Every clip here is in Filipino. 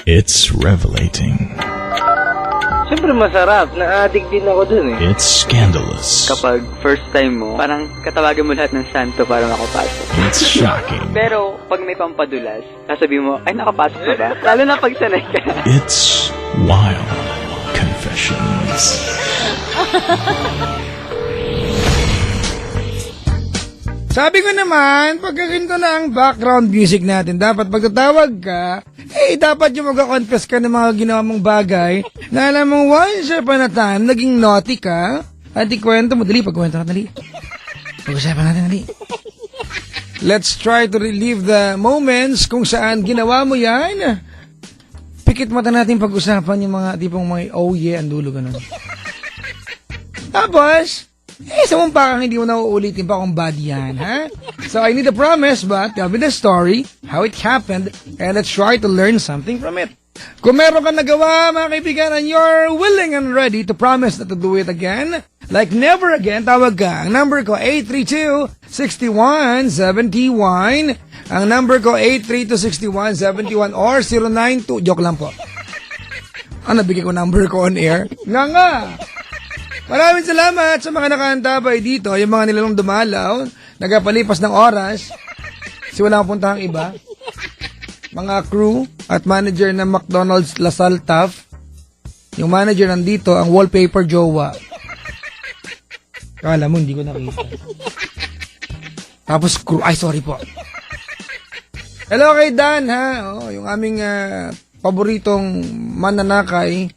It's revelating. Siyempre masarap. Na-addict din ako dun eh. It's scandalous. Kapag first time mo, parang katawagan mo lahat ng santo para makapasok. It's shocking. Pero pag may pampadulas, sasabihin mo, ay nakapasok ka ba? Lalo na pag sanay ka. It's wild confessions. Sabi ko naman, pag ganito na ang background music natin, dapat pagtatawag ka, dapat yung magka-confess ka ng mga ginawa mong bagay na alam mong once upon a time, naging naughty ka, at ikwento mo, dali, pagkwento ka, dali. Pag-usapan natin, dali. Let's try to relive the moments kung saan ginawa mo yan. Pikit mata natin pag-usapan yung mga tipong mga oh yeah, ang dulo ganun. Tapos, sa mong pakang hindi mo na uulitin pa kung bad yan, ha? So I need a promise, but tell me the story, how it happened, and let's try to learn something from it. Kung meron ka nagawa, mga kaibigan, and you're willing and ready to promise not to do it again, like never again, tawag ka. Ang number ko, 832-6171. Ang number ko, 832-6171 or 092. Joke lang po. Nabigay ko number ko on air. Nga! Maraming salamat sa mga nakaantabay dito, yung mga nilalong dumalaw, nagapalipas ng oras, kasi wala akong puntahang iba. Mga crew at manager ng McDonald's Lasal Taft. Yung manager nandito, ang wallpaper jowa. Kala mo, hindi ko nakita. Tapos crew, ay sorry po. Hello kay Dan ha, yung aming paboritong mananakay.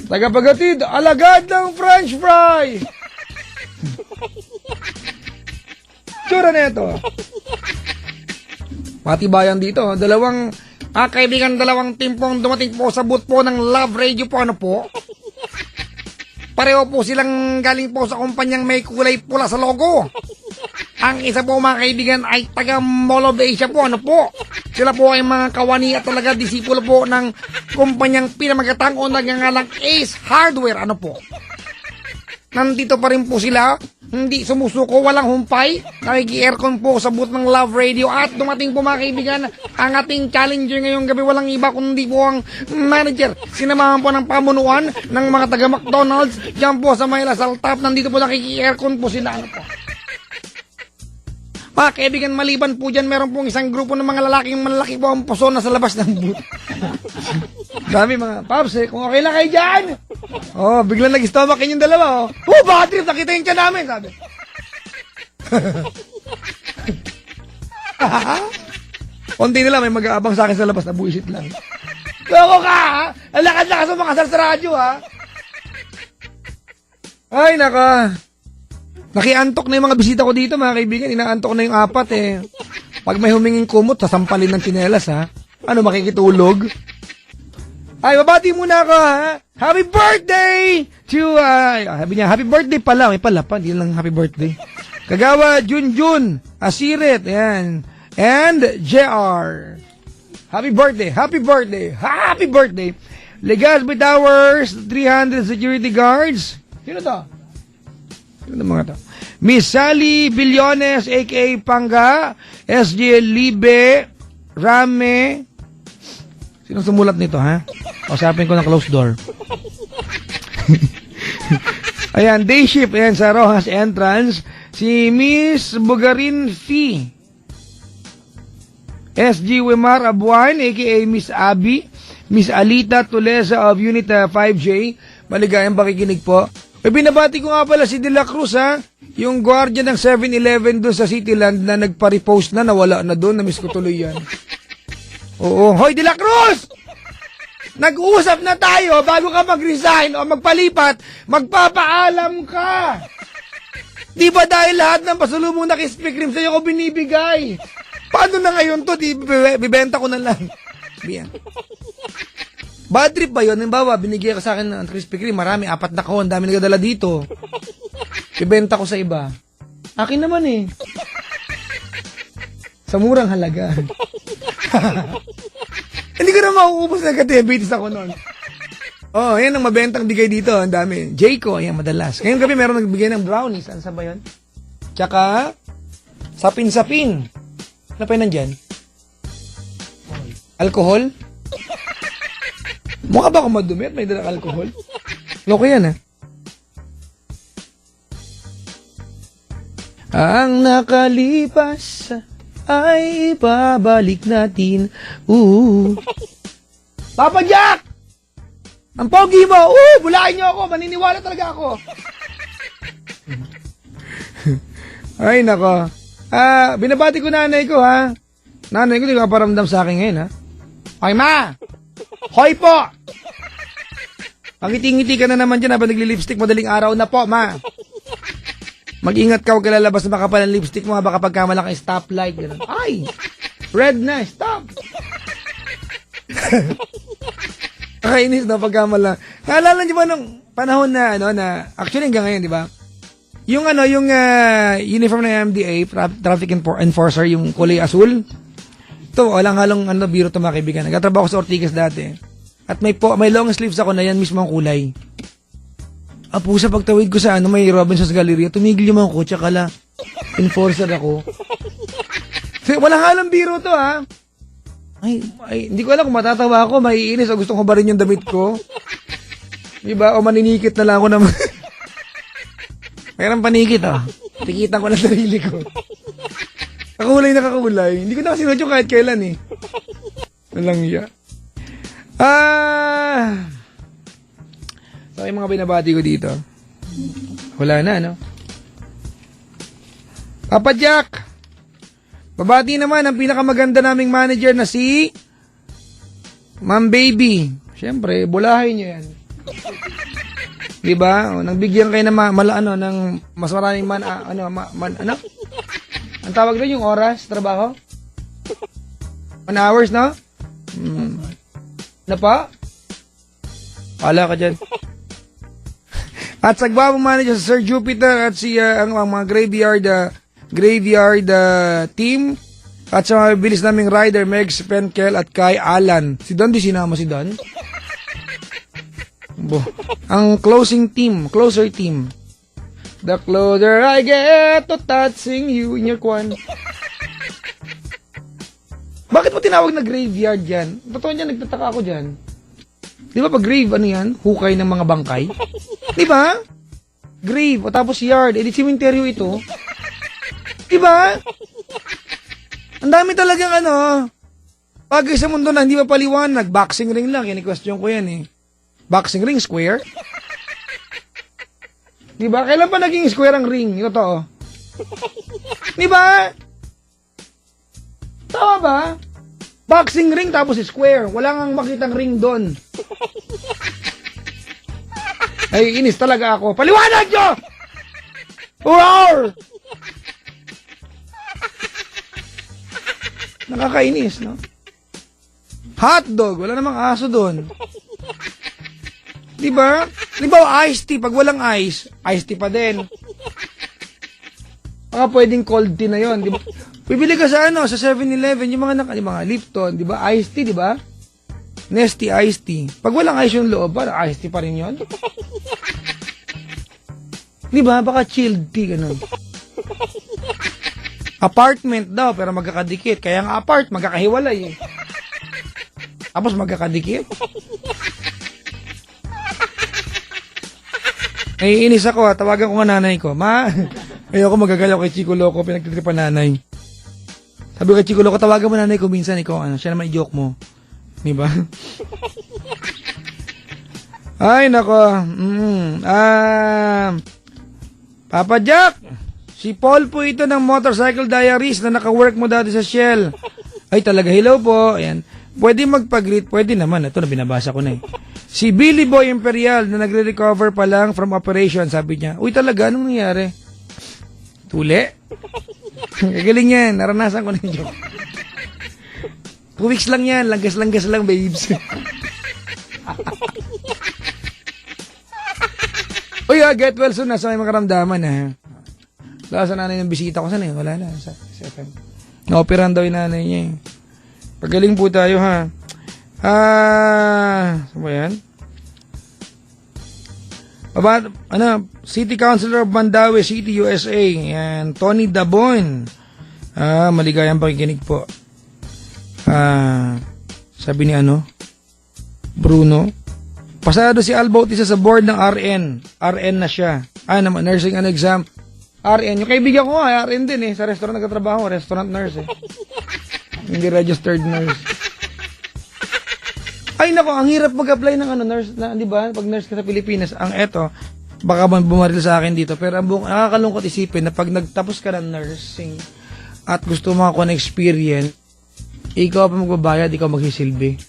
Tagapagatid, alagad ng french fry! Tsura na ito. Matibayan dito. Dalawang kaibigan, dalawang timpong dumating po sa booth po ng Love Radio po. Ano po? Pareho po silang galing po sa kumpanyang may kulay pula sa logo. Ang isa po mga kaibigan ay taga Mall of Asia po. Ano po? Sila po ay mga kawani at talaga disipulo po ng kumpanyang pinamagatango na nangangalang Ace Hardware. Ano po? Nandito pa rin po sila. Hindi sumusuko, walang humpay. Nakiki-aircon po sa booth ng Love Radio. At dumating po mga kaibigan, ang ating challenger ngayong gabi walang iba kundi po ang manager. Sinamahan po ng pamunuan ng mga taga McDonald's. Diyan po sa may Lasal Taft. Nandito po nakiki-aircon po sila. Ano po? Mga kaibigan, maliban po dyan, meron pong isang grupo ng mga lalaking malaki po ang puso na sa labas ng booth. Dami mga paps kung okay lang kayo dyan. Biglang nag-stomakin yung dalawa. Bad trip, nakita yung tiyan namin, sabi. Konti nila, may mag-aabang sa akin sa labas na buisit lang. Loko ka, ha? Ang lakad-lakas mo makasal sa radyo, ha? Ay, naka. Nakiantok na yung mga bisita ko dito, mga kaibigan. Inaantok na yung apat, eh. Pag may huminging kumot, sasampalin ng tsinelas, ha? Ano, makikitulog? Ay, babati muna ako, ha? Happy birthday to, sabi niya, happy birthday pala. May pala pa, hindi lang happy birthday. Kagawa, Junjun, Asiret, ayan. And, JR. Happy birthday, happy birthday, happy birthday. Legazpi Towers, 300 security guards. Sino to? Sino mga to? Miss Sally Billones, a.k.a. Pangga, SJ Libe, Rame. Sino sumulat nito, ha? Usapin ko ng closed door. Ayan, day shift. Ayan, sa Rojas Entrance. Si Miss Bugarin Fee. SG Wimar Abuan, a.k.a. Miss Abby. Miss Alita Tulesa of Unit 5J. Maligayang pakikinig po. Binabati ko nga pala si De La Cruz, ha? Yung guardian ng 7-Eleven doon sa Cityland na nagpa-repost na, nawala na doon. Na-miss ko tuloy yan. Oo. Hoy, De La Cruz! Nag-uusap na tayo bago ka mag-resign o magpalipat, magpapaalam ka! Di ba dahil lahat ng pasalubong na Krispy Kreme sa'yo ko binibigay? Paano na ngayon to? Di, bibenta ko na lang. Biyan. Bad trip ba yun? Halimbawa, binigay ka sa akin ng Krispy Kreme, marami, 4 na kahon, dami nagadala dito. Bibenta ko sa iba. Akin naman eh. Sa murang halaga. Hindi ko na mauubos na ka-diabetes ako noon. Yan ang mabentang bigay dito. Ang dami. Jayco, yan madalas. Ngayong gabi meron nagbigay ng brownies. Ano sa ba yun? Tsaka, sapin-sapin. Ano pa yun nandyan? Alcohol? Mukha ba ako madumi at may dalang alcohol? Loko yan, Ang nakalipas ay ibabalik natin. Papa Jack! Ang pogi mo! Bulain niyo ako! Maniniwala talaga ako! Ay, nako. Binabati ko nanay ko, ha? Nanay ko, di ka paramdam sa akin ngayon, ha? Hoy, ma! Hoy po! Pangiti-ngiti ka na naman dyan habang nagli-lipstick, madaling araw na po, ma. Mag-ingat ka, huwag ka lalabas na makapal ang lipstick mo, baka pagkamala kang stoplight. Ganun. Ay! Red na, stop! Kakainis na pagkamala. Naalala niyo ba nung panahon na, actually hanggang ngayon, di ba? Yung uniform ng MDA, traffic enforcer, yung kulay asul. Ito, walang halong biro ito mga kaibigan. Nagtatrabaho ko sa Ortigas dati. At may long sleeves ako na yan mismo ang kulay. Apo, sa pagtawid ko sa may Robinson's Galleria, tumigil yung mga kotse, kala enforcer ako. Walang halong biro to, ha? Ay, hindi ko alam kung matatawa ako, maiinis o gusto ko ba rin yung damit ko. Diba? O maninikit na lang ako naman. Mayroong panikit, tikitan ko na sarili ko. Kakulay na kakulay. Hindi ko na kasinod yung kahit kailan, Walang iya. So, yung mga binabati ko dito. Wala na, Papa Jack! Babati naman ang pinakamaganda naming manager na si Ma'am Baby. Siyempre, bulahin niyo yan. Diba? O, nang bigyan kayo ng ng mas maraming ang tawag doon yung oras, trabaho? 1 hours, no? Ano pa? Wala ka dyan. At sa gbabong manager sa Sir Jupiter at si ang mga graveyard team at sa mga bilis naming rider Megs, Penkel at Kai Alan. Si Don, di sinama si Don? Ang closer team. The closer I get to touching you in your kwan. Bakit mo tinawag na graveyard yan? Totoo niyan, nagtataka ako dyan. Di ba pag grave, yan? Hukay ng mga bangkay? Di ba? Grave, o tapos yard, di cementerio ito. Di ba? Ang dami talagang bagay sa mundo na hindi pa paliwanag. Boxing ring lang, question ko yan Boxing ring, square? Di ba? Kailan pa naging square ang ring? Totoo. Di ba? Tama ba? Boxing ring tapos square. Wala nang makitang ring doon. Ay, inis talaga ako. Paliwanag nyo! Roar! Nakakainis, no? Hotdog. Wala namang aso doon. Diba? Diba, iced tea. Pag walang ice, iced tea pa din. Baka pwedeng cold tea na yon, diba? Bibili ka sa sa 7-Eleven, yung mga Lipton, diba? Iced tea, diba? Nesty iced tea. Pag walang ice yung loob, parang iced tea pa rin yun. Diba? Baka chilled tea, ganun. Apartment daw, pero magkakadikit. Kaya nga magkakahiwalay Tapos magkakadikit. Naiinis ako tawagan ko nga nanay ko. Ma, ayoko magagalaw kay Chico Loco, pinagtitripan nanay. Sabi ko kay Chico Loco, tawagan mo nanay ko minsan, ikaw siya naman i-joke mo. Diba? Ay, nako. Papa Jack, si Paul po ito ng Motorcycle Diaries na naka-work mo dati sa Shell. Ay, talaga, hello po. Ayan. Pwede magpag-greet, pwede naman. Ito na binabasa ko na Si Billy Boy Imperial na nagre-recover pa lang from operation, sabi niya. Uy, talaga, anong nangyari? Tuli? Kagaling yan, naranasan ko na yung joke. 2 weeks lang yan, langgas-langgas lang, babes. Uy, get well soon, nasa may mga karamdaman, Wala sa nanay ng bisita ko, saan Wala na, sa FM. Na-operan daw yung nanay niya, Pagaling po tayo, Ano ba yan? City Councilor of Mandaue City, USA. Yan, Tony Dabon. Maligayang pakikinig po. Sabi ni Bruno. Pasado si Al Bautista sa board ng RN. RN na siya. Naman, nursing and exam. RN. Yung kaibigan ko nga, RN din eh. Sa restaurant nagtatrabaho, restaurant nurse eh. Hindi registered nurse. Ay nako, ang hirap mag-apply ng nurse na, di ba? Pag nurse ka sa Pilipinas, ang eto, baka man bumaril sa akin dito, pero ang nakakalungkot isipin na pag nagtapos ka ng nursing at gusto mo ako ng experience, ikaw pa magbabayad, ikaw magsisilbi.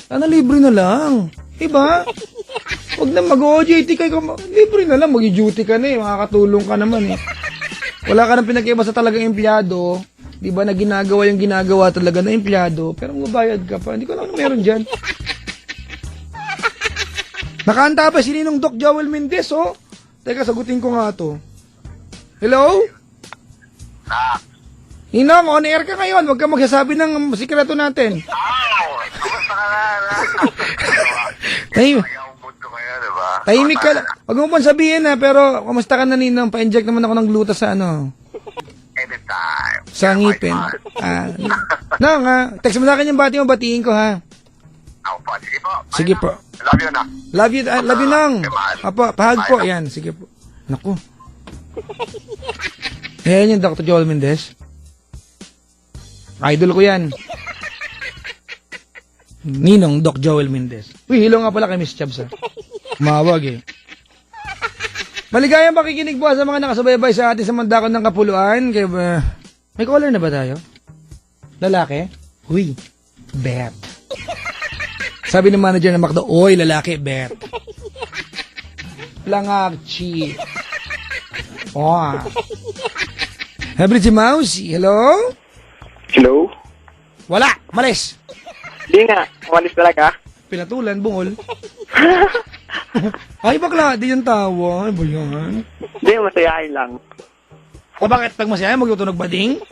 Sana libre na lang. Diba? Huwag na mag-OJT ka, libre na lang, mag-duty ka na eh, makakatulong ka naman eh. Wala ka nang pinag-iba sa talagang empleyado, di ba, na ginagawa yung ginagawa talaga na empleyado, pero magbayad ka pa. Hindi ko lang meron dyan. Nakanta pa si Ninong Doc Joel Mendez, oh. Teka, sagutin ko nga to. Hello? Ninong, on air ka ngayon. Huwag ka magsasabi ng sikreto natin. Tahimik ka lang. Huwag mo pang sabihin ha, pero kumusta ka na Ninong? Pa-inject naman ako ng gluta sa Anytime. sa ngipin. Nang text mo sa akin yung bati mo, batiin ko ha. Ako po, sige po. Sige po. Love you na. Love you nang. Apo, pahag po. Yan, sige po. Naku. Ayan yung Dr. Joel Mendez. Idol ko yan. Ninong Doc Joel Mendez. Uy, hilo nga pala kay Miss Chubbs ha. Mawag eh. Maligayang pakikinig po sa mga nakasubaybay sa atin sa Mandakon ng Kapuluan. Kaya may caller na ba tayo? Lalaki? Uy, bet. Sabi ng manager ng McDo, oy, lalaki, bet. Langak, chi. Oh. Habi si Mousy, hello? Hello? Wala, malis. Hindi nga, umalis talaga. Pinatulan, bungol. Ay, bakla, di yung tawa. Ay, ba yan? Hindi, masayahin lang. O bakit pag masaya, magtutunog bading?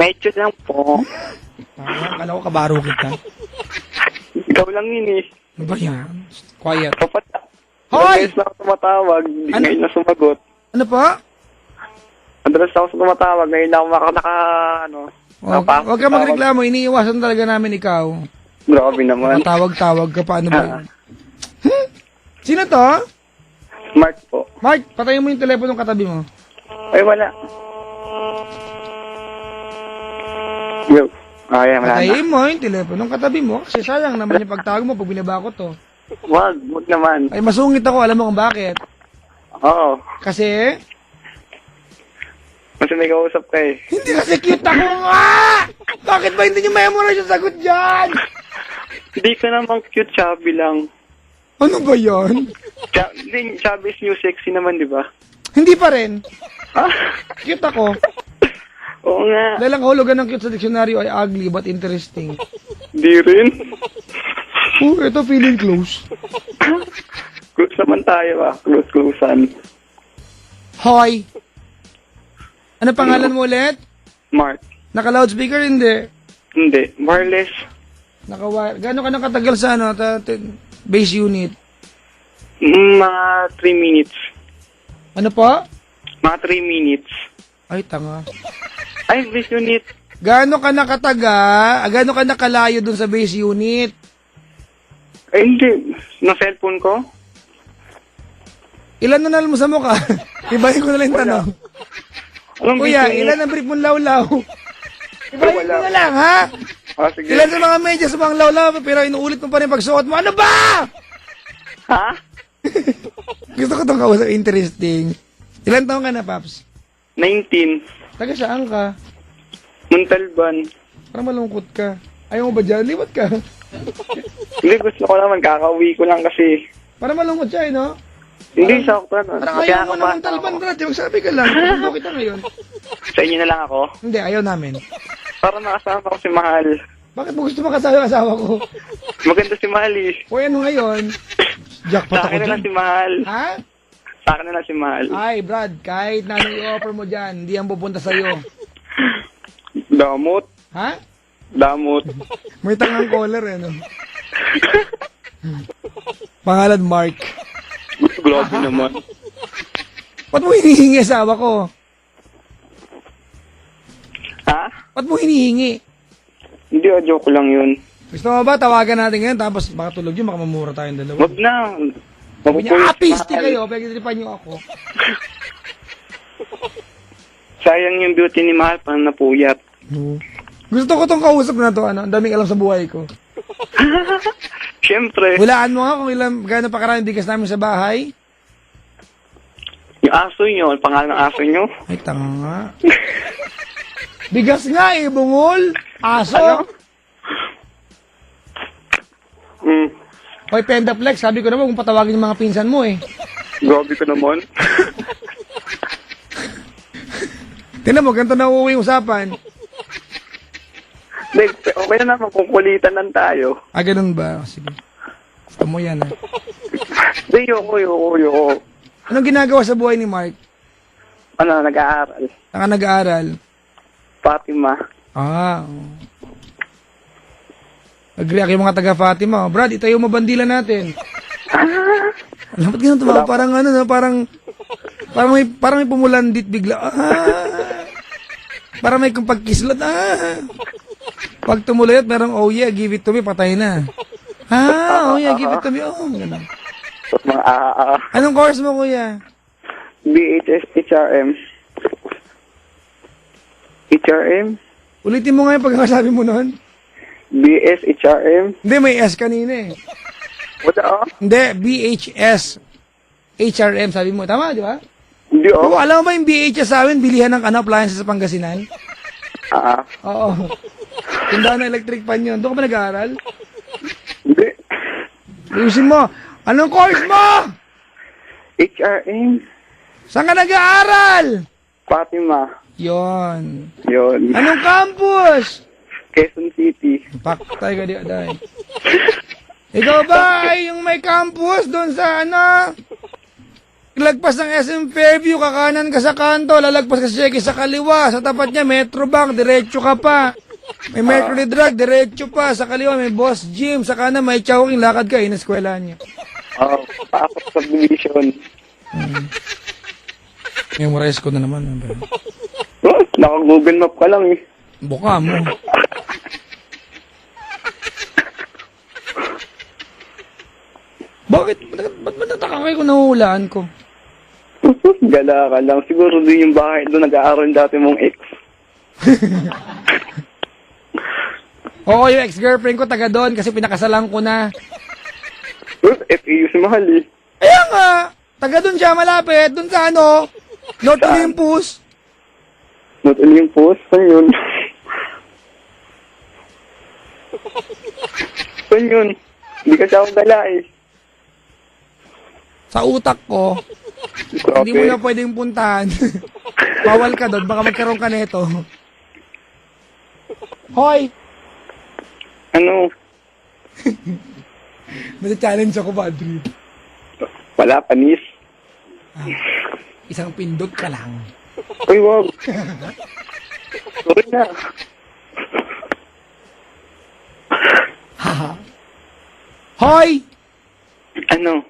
Medyo lang po. Akala ko kabaro kita. Ikaw lang yun eh. Ano ba yan? Quiet. Kapat. Hoy! Madalas na ako tumatawag, Ano? ngayon na sumagot. Ano pa? Madalas na ako tumatawag, ngayon na ako Huwag ka magreklamo, iniiwasan talaga namin ikaw. Grabe naman. Tawag-tawag ka, paano ba yun? Sino to? Mark po. Mark, patayin mo yung telepono ng katabi mo. Ay, wala. Well, wala na. Patayin mo yung telepono ng katabi mo kasi sayang naman yung pagtawag mo pag binaba ko to. Wag naman. Ay, masungit ako, alam mo kung bakit. Oo. Kasi, Kasi may kausap ka eh. hindi kasi cute ako nga! Bakit ba hindi nyo memorize yung sagot dyan? Hindi ka naman cute, chubby lang. Ano ba yan? Hindi, chubby is new sexy naman, di ba? Hindi pa rin. Ah? Cute ako. Oo nga. Dahil ang kahulugan ng cute sa diksyonaryo ay ugly but interesting. Di rin. Ito feeling close. Close naman tayo ah. Close-closean. Hoy! Ano pangalan mo ulit? Mark. Naka-loudspeaker, hindi. Hindi. More or less. Naka-wire. Gano'n ka nang katagal sa base unit? Mga 3 minutes. Ano pa? Mga 3 minutes. Ay, tanga. Ay, base unit. Gano'n ka gano'n ka nakalayo dun sa base unit? Ay, hindi. Na cellphone ko? Ilan na nalmo sa mukha? Ibahin ko na lang yung tanong. Anong Kuya, base unit? ilan ang brief mong lawlaw? Ibahin ko na lang, ha? Ah, sige. Ilan sa mga medyas sa mga lawlaw, pero inuulit mo pa rin pagsuot mo. Ano ba? Ha? Gusto ko itong kausap. Interesting. Ilan taong ka na, Paps? 19. Taga saan ka? Montalban. Parang malungkot ka. Ayaw mo ba dyan? Liwat ka. Hindi, gusto ko naman. Kakauwi ko lang kasi. Parang malungkot siya, no? Hindi, sakto na. Parang ayaw mo naman talban, brad. Magsabi ka lang. Ano kita ngayon? Sa inyo na lang ako. Hindi, ayaw namin. Para nakasama ko si Mahal. Bakit mo gusto makasama yung asawa ko? Maganda si Mahal eh. O ano ngayon? Jackpot Sa ako akin na lang dyan. si Mahal. Ha? Sa akin na lang si Mahal. Ay, Brad, kahit na anong i-offer mo dyan, hindi ang pupunta sa'yo. Damot. Ha? Damot. May tangang collar, eh, no? Pangalan Mark. Grabe naman. Ba't mo hinihingi asawa ko? Ha? Ba't mo hinihingi? Hindi, joke lang yun. Gusto mo ba tawagan natin ngayon tapos baka tulog yun, baka mamura tayong dalawa. Wag na. Sabi niya, Mapupuyat piste mahal. kayo, pagkitiripan niyo ako. Sayang yung beauty ni Mahal pang napuyat. No. Gusto ko tong kausap na to, ano, ang daming alam sa buhay ko. Siyempre, Hulaan mo nga kung gaano pa karaming bigas namin sa bahay. yung aso nyo, ang pangalan ng aso nyo. Ay, tanga nga. Bigas nga eh, bungol. Aso. Ano? Hmm, Hoy, Pendaflex, sabi ko naman kung patawagin yung mga pinsan mo eh. grabe ka naman. Tingnan mo, ganito na uuwi yung usapan. Like, okay na naman kung kulitan lang tayo. Ah, ganun ba? Sige. Gusto mo yan ah. Hindi, yoko. Anong ginagawa sa buhay ni Mark? Ano, nag-aaral. Saan ka nag-aaral? Fatima. Ah. Oh. Nag-react yung mga taga-Fatima. Brad, itayo mo bandila natin. Alam ba't ganun tumawa? Parang ano, no? parang may pumulandit bigla. Parang may pagkislat. Pag tumuloy at merong, oh yeah, give it to me, patay na. Oh yeah, give it to me. Oh, ganun. Tapos mga Anong course mo, kuya? BHS HRM. HRM? Ulitin mo nga yung pagkakasabi mo noon. BS HRM? Hindi, may S kanina eh. Wala Hindi, BHS. HRM, sabi mo. Tama, di ba? Hindi Oo, alam mo ba yung BHS sa amin, bilihan ng appliances sa Pangasinan? Oo. Tindahan ng electric pan yun. Doon ka ba nag-aaral? Hindi. Ayusin mo. Anong course mo? HRM? Saan ka nag-aaral? Fatima. Yon. Yun. Anong campus? Quezon City. Paktay ka di aday. Ikaw ba ay yung may campus doon sa ano? Lagpas ng SM Fairview, kakanan ka sa kanto, lalagpas ka sa Sheki sa kaliwa, sa tapat niya Metrobank, diretso ka pa. May Mercury Drug, diretso pa, sa kaliwa may Boss Gym, sa kanan may Chowking, lakad ka, in-eskwela niya. Pasok sa division. Memorize ko na naman. Naka-Google Map ka lang eh. Buka mo. Bakit? Ba't nataka kayo kung nahuhulaan ko? Gala ka lang. Siguro din yung bahay doon nag-aaral dati mong ex. Oo, yung ex-girlfriend ko taga doon kasi pinakasalan ko na. FEU si Mahal eh. Kaya nga, taga doon siya malapit, doon sa ano, North Saan? Olympus. Not Olympus? Saan yun? Saan yun? Hindi ka siya akong dala eh. Sa utak ko, hindi mo na pwedeng puntahan. Bawal ka doon, baka magkaroon ka neto. Hoy! Ano? Nasa-challenge ako, Padre. Wala, panis. Isang pindot ka lang. Uy, wag. Sorry na. Hoy! Ano?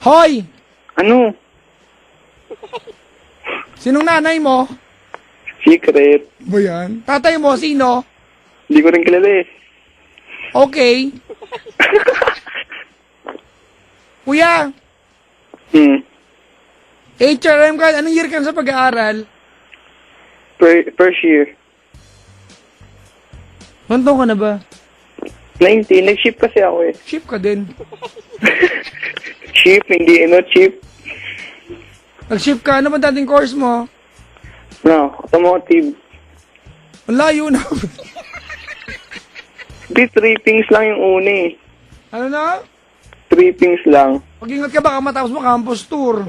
Hoy! Ano? Sinong nanay mo? Secret. Ba yan? Tatay mo, sino? Hindi ko rin kilala eh. Okay. Kuya, HRM ka, anong year ka na sa pag-aaral? First year. Nandun ka na ba? 19. Nag-ship kasi ako eh. Ship ka din. Ship, hindi chip. Nag-ship ka, ano ba dating course mo? No, automotive. Ang layo na. Hindi, trippings lang yung una eh. Ano na? Trippings lang. Pag-ingat ka baka matapos mo campus tour.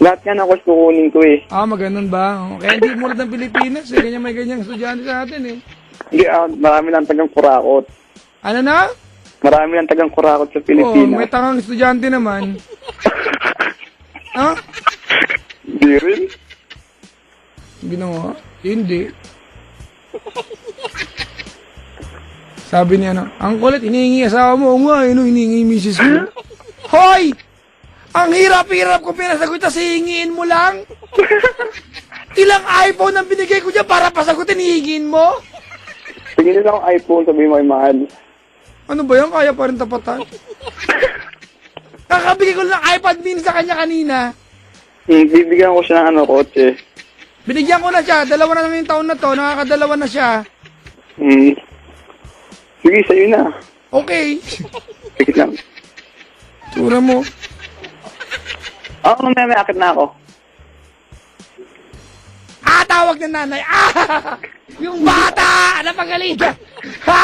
Lahat nga na course kukunin ko eh. Ah, maganon ba? Kaya hindi mo ng Pilipinas eh. Ganyan may ganyang estudyante sa atin eh. Hindi, marami lang tagang kurakot. Ano na? Marami lang tagang kurakot sa Oo, Pilipinas. may tangang estudyante naman. Ha? Hindi rin. Ginawa? Hindi. Sabi niya na, ang kulit, hinihingi asawa mo. Oo nga, hinihingi misis mo. Hoy! Ang hirap-hirap ko pinasagot, tas hihingiin mo lang. Ilang iPhone ang binigay ko dyan para pasagutin, hihingin mo? Sige nila akong iPhone, sabihin mo ay mahal. Ano ba yan? Kaya pa rin tapatan. Kakabigay ko lang ng iPad mini sa kanya kanina. Bibigyan ko siya ng kotse. Binigyan ko na siya. 2 na naman yung taon na to. Nakakadalawa na siya. Sige, sa'yo na. Okay. Sige lang. Tura mo. May akit na ako. Tawag ng nanay. Yung bata! Napagalitan! Ha!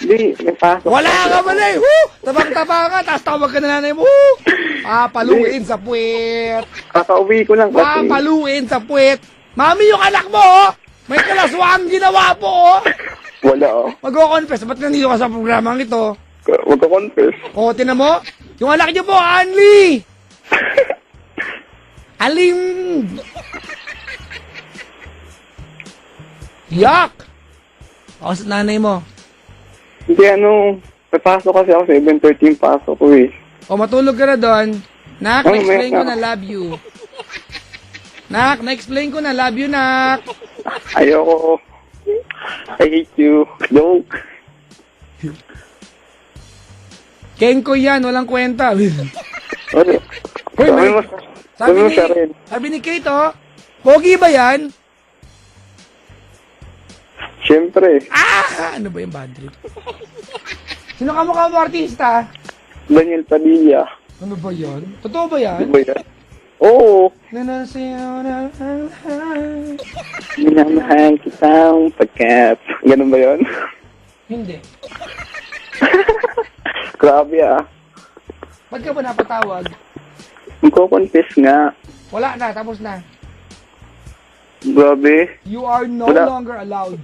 Hindi, may pasok. Wala ka mali! Tabang-tabangan! Tapos tawag ka na nanay mo! Paluin sa puwet! Kakauwi ko lang kasi. Paluin sa puwet! Mami, yung anak mo, oh! May kalaswang ginawa po, oh! Wala, Mag-confess, ba't nandito ka sa programang ito? Huwag ka confess. O, tinan mo, yung anak niyo po, Anli! Aling... Yak! Ako sa nanay mo. Hindi, papasok kasi ako 7:13 pasok ko eh. O, matulog ka na doon. Nak, Oh, na-explain ko may- na love you. Nak, na-explain ko na love you, nak. Ayoko. I hate you. Joke. Kenko yan, walang kwenta. Hoy, may- sabi mo sa rin. Sabi ni Kate, oh, pogi ba yan? Siyempre, Ano ba yung bad trip? Sino ka mukha mo artista? Daniel Padilla. Ano ba yan? Totoo ba yan? Ano ba yan? Oo. Nanasiyaw na Minamahal kitang pagkat. Ganun ba yun? Hindi. Grabe ah. Ba't ka ba napatawag? Magko-confess nga. Wala na, tapos na. Grabe. You are no Wala. longer allowed.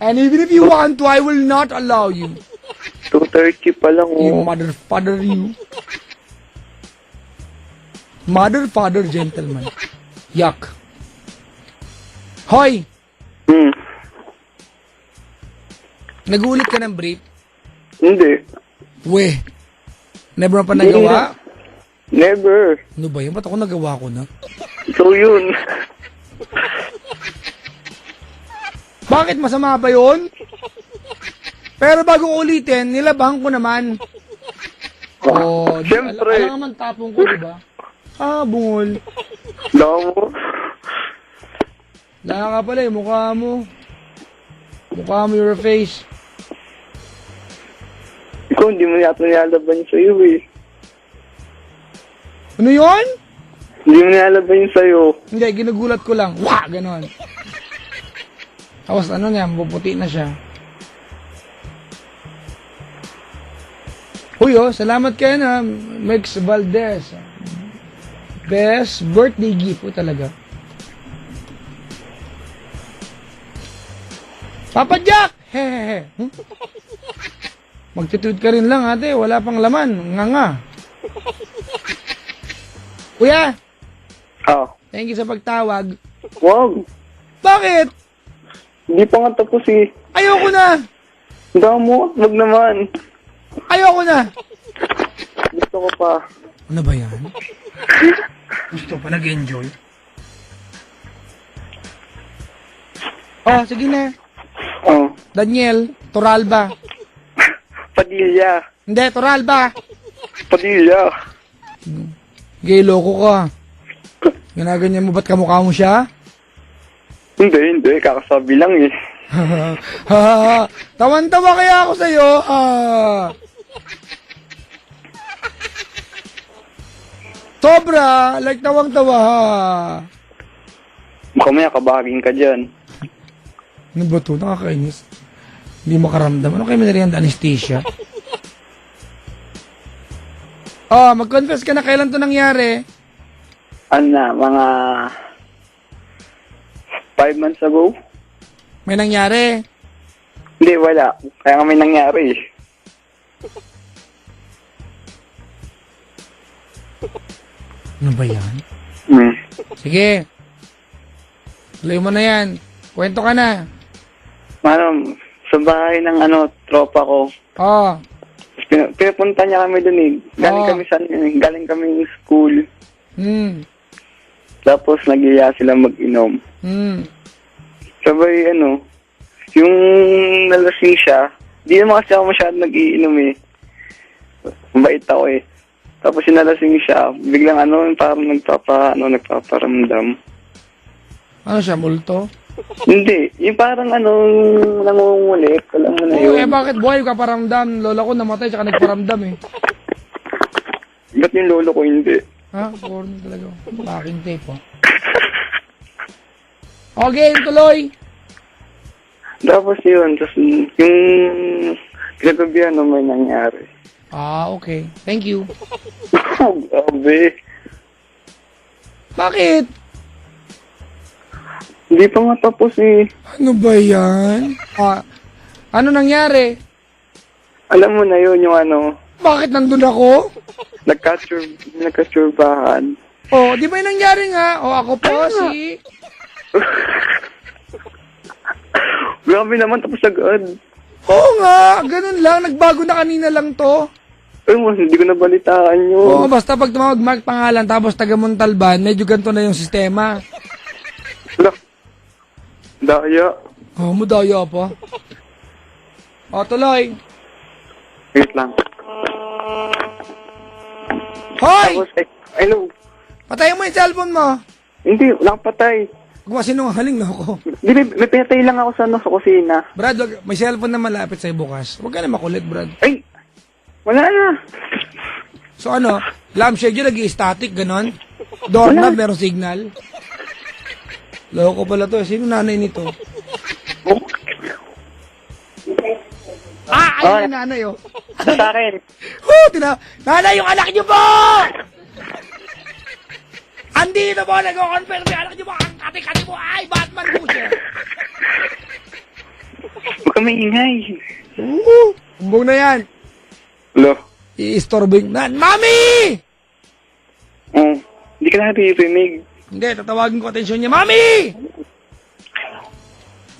And even if you want to, I will not allow you. 2:30 pa lang You oh. mother, father, you. Mother, father, gentleman. Yuck. Hoy! Nagulit ka ng brief? Hindi. We. Never mo pa nagawa? Never. Ano ba yun? Ba't ako nagawa ko na? So yun. Bakit masama ba yun? Pero bago ko ulitin, nilabang ko naman. Oh, Siyempre. Alam naman tapong ko, di ba? Bungol. Damo. Laka ka pala yung mukha mo. Mukha mo your face. Ikaw, hindi mo yata nilalaban sa'yo eh. Ano yun? Hindi mo nilalaban sa'yo. Hindi, ginugulat ko lang. Wah! Ganon. Tapos ano niya, mapuputi na siya. Uy, salamat kayo na Mex Valdez. Best birthday gift po talaga. Papa Jack! Hehehe. Magtitude ka rin lang, ate. Wala pang laman. Nga. Kuya, thank you sa pagtawag. Wag. Bakit? Hindi pa nga tapos eh. Ayoko na! Damo, wag naman. Ayoko na! Gusto ko pa. Ano ba yan? Gusto pa nag-enjoy? Oh, sige na. Oh. Daniel, Toralba. Padilla. Hindi, Toralba. Padilla. Gay, loko ka. Ginaganyan mo, ba't kamukha mo siya? Hindi. Kakasabi lang eh. Tawan-tawa kaya ako sa'yo. Sobra, like tawang-tawa. Mamaya kabaging ka dyan. Ano ba ito? Nakakainis. Hindi makaramdam. Ano kayo minarihan na anesthesia? Mag-confess ka na kailan to nangyari? Ano na, mga 5 months ago? May nangyari? Hindi, wala. Kaya nga may nangyari eh. Ano ba yan? Sige. Tuloy mo na yan. Kwento ka na. Sa bahay ng tropa ko. Pinapunta niya kami dun eh. Galing Oo. kami sa galing kami school. Tapos nag-iya sila mag-inom. Hmm. Sabay yung nalasing siya, di naman kasi ako masyadong nag-iinom eh. Mabait ako eh. Tapos yung nalasing siya, biglang parang nagpaparamdam. Ano siya, multo? Hindi, yung parang nangungulit, alam mo na Oo, yun. bakit buhay ka paramdam? Lola ko namatay, tsaka nagparamdam eh. Ba't yung lolo ko hindi? Ha? Corny talaga. Backing tape, oh. Okay, tuloy. Tapos yun, tapos yung kinagabihan may nangyari. Ah, okay. Thank you. Grabe. Bakit? Hindi pa nga tapos eh. Ano ba yan? Ano nangyari? Alam mo na yun, yung Bakit nandun ako? nagkatsurbahan. Oh, di ba yung nangyari nga? Oh, ako po si... Grabe naman, tapos agad. Oo nga, ganun lang. Nagbago na kanina lang to. Ay mo, hindi ko nabalitaan yun. Oo, basta pag tumawag Mark pangalan tapos taga Montalban, medyo ganito na yung sistema. Wala. Daya. Oh, mudaya pa. Oh, tuloy. Wait lang. Hoy! Tapos, hello. Patayin mo yung cellphone mo. Hindi, wala kang patay. Huwag sinungaling na ako. Hindi, may pinatay lang ako sa kusina. Brad, may cellphone na malapit sa'yo bukas. Huwag ka na makulit, Brad. Ay, wala na. So ano, lampshade yun, nag-i-static, ganon? Doorknob, merong signal. Loko pala to. Sino nanay nito? Oh, Ayun yung nanay, oh. sa akin. Nanay, yung anak niyo po! Andito po, nag-confirm yung anak niyo po. Ang kati-kati po, ay, Batman po siya. Huwag ka maingay. Humbog na yan. Hello. I-istorbo yung... Mami! Oh, hindi ka naririnig. Hindi, tatawagin ko atensyon niya. Mami!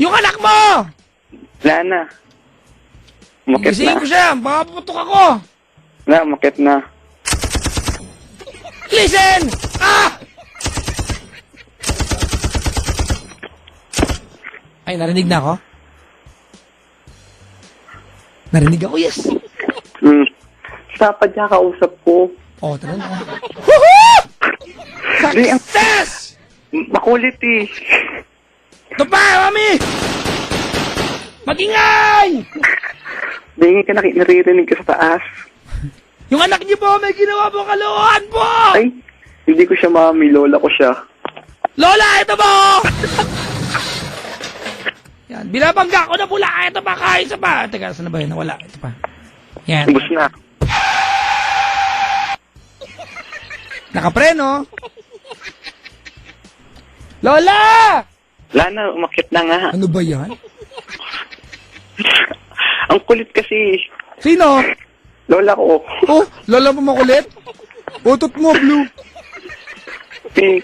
Yung anak mo! Wala na. Umakit Gisingin na. ko siya. Baka puputok ako. Wala, umakit na. Listen! Ay, narinig na ako? Narinig ako, yes. Dapat niya kausap ko. Oh, tara na. Woohoo! Hindi, Success! makulit eh. Ito pa, mami! Magingay! Hindi ka naririnig ka sa taas. Yung anak niyo po, may ginawa po kalokohan po! Ay, hindi ko siya mami, lola ko siya. Lola, ito po! Yan, binabangga ko na pula. Ito pa, kain sa pa. Teka, saan na ba yun? Nawala. Ito pa. Yan. Ubus na. Nakapreno. Lola! Wala na, umakit na nga. Ano ba yan? Ang kulit kasi. Sino? Lola ko. Oh, lola mo makulit? Utot mo, Blue. Pink.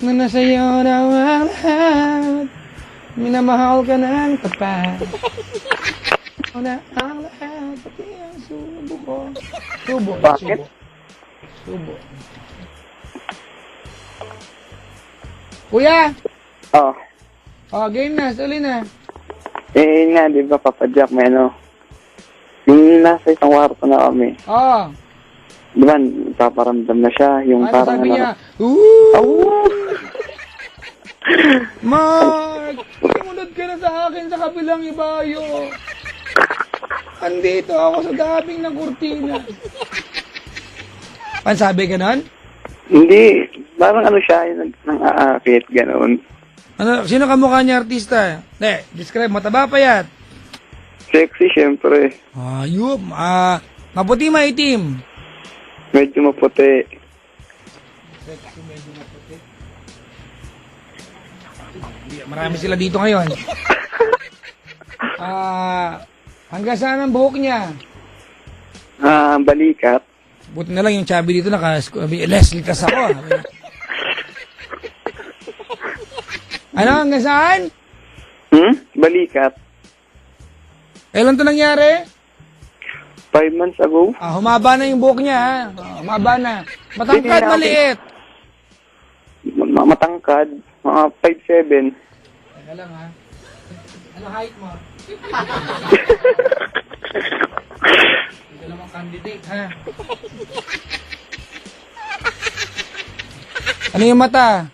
Na nasa'yo na ang lahat. Minamahal ka ng tapat. Ako na ang lahat. Pati ang subo ko. Subo. Bakit? Subo. Kuya! Oh. Oh, game na. Suli na. Eh nga, di ba, Papa Jack, may yung nasa isang kwarto na kami. Oh. Di ba, paparamdam na siya. Yung Ano parang sabi niya? Ooh! Oh! Mark! Sumunod ka na sa akin sa kabilang ibayo. Andito ako sa gabing ng kurtina. Pansabi ka nun? Hindi. Parang siya, yung nang-aakit, gano'n. Ano, sino kamukha niya artista? Describe, mataba pa yan. Sexy, syempre. Ayup, maputi maitim. Medyo maputi. Marami sila dito ngayon. Hanggang saan ang buhok niya? Balikat. Buti na lang yung chubby dito Leslie kas ako. Ano, hanggang saan? Balikat. Kailan to nangyari? 5 months ago. Humaba na yung buhok niya, ha? Humaba na. Matangkad, Hindi na, maliit. Matangkad. Mga 5'7". Teka lang, ha? Ano height mo? Hindi ka naman candidate, ha? Ano yung mata?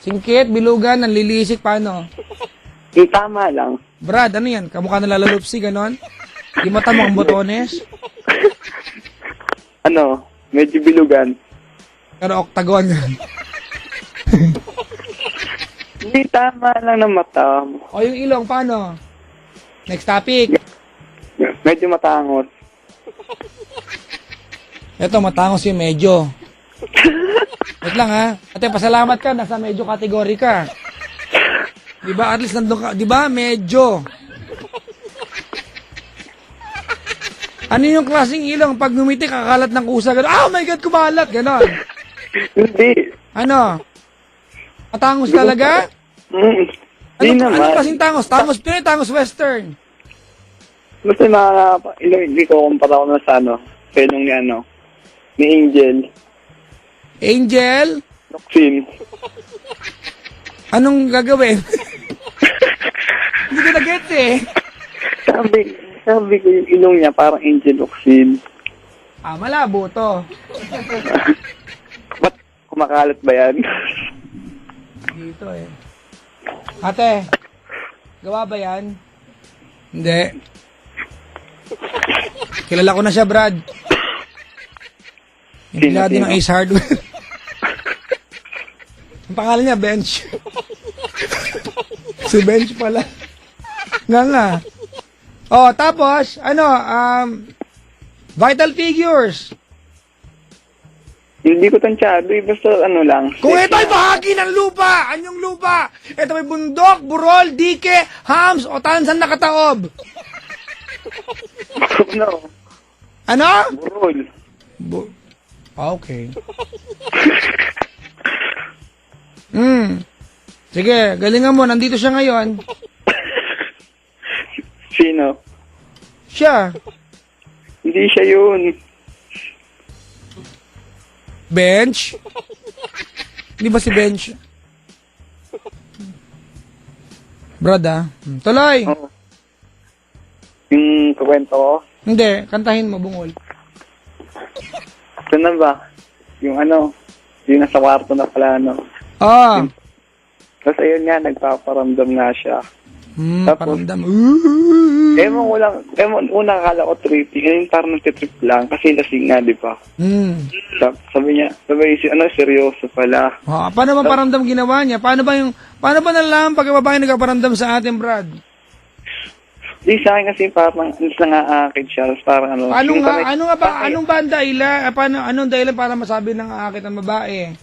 Singkit, bilugan, nanlilisik, paano? Tama lang. Brad, ano yan? Kamukha na lalalupsi, ganon? Yung mata mo ang botones? Ano, medyo bilugan. Pero octagon. Hindi, tama lang ng mata. O yung ilong, paano? Next topic. Medyo matangos. Ito, matangos yung medyo. Wait lang, ha? Ate, pasalamat ka, nasa medyo kategory ka. Diba, at least nandun ka, diba, medyo. Ano yung klaseng ilong? Pag ngumiti, kakalat ng kusa, gano'n. Oh my God, kumalat, gano'n. Hindi. Ano? Matangos talaga? Hindi naman. Ano klaseng tangos? Tangos Pinoy, tangos Western. Basta hindi ko kumpara ko na sa ano. Sa ilong ni ano. Ni Angel. Angel? Roxin. Anong gagawin? Hindi ko na-get eh. Sabi ko yung ilong niya parang Angel Roxin. Malabo to. Ba't kumakalat ba yan? Dito eh. Ate, gawa ba yan? Hindi. Kilala ko na siya, Brad. Yung Sino, kilala din ng sino? Ace Hardware. Ang pangalan niya, Bench. Si Bench pala. Nga. Oh, tapos, Vital Figures. Hindi ko tansyado. Basta ano lang. Kung ito ay bahagi ng lupa, anyong lupa? Ito may bundok, burol, dike, hams, o tansan na kataob. Ano? Ano? Burol. Okay. Sige, galingan mo. Nandito siya ngayon. Sino? Siya. Hindi siya yun. Bench? Hindi ba si Bench? Brad, tuloy. Oh. Yung kuwento ko. Hindi, kantahin mo, bungol. Ito na ba? Yung ano, yung nasa kwarto na pala, no? Tapos ayun nga, nagpaparamdam nga siya. Tapos, Paramdam. ewan ko lang, una akala ko tripping, ngayon parang nagtitrip lang, kasi lasing nga, di ba? Sabi niya, seryoso pala. Paano ba paramdam ginawa niya? Paano ba nalaman pag babae nagpaparamdam sa atin, Brad? Di sa akin kasi parang, nangaakit siya, tapos parang ano. Anong ba ang dahilan? Anong dahilan para masabi ng aakit ang babae?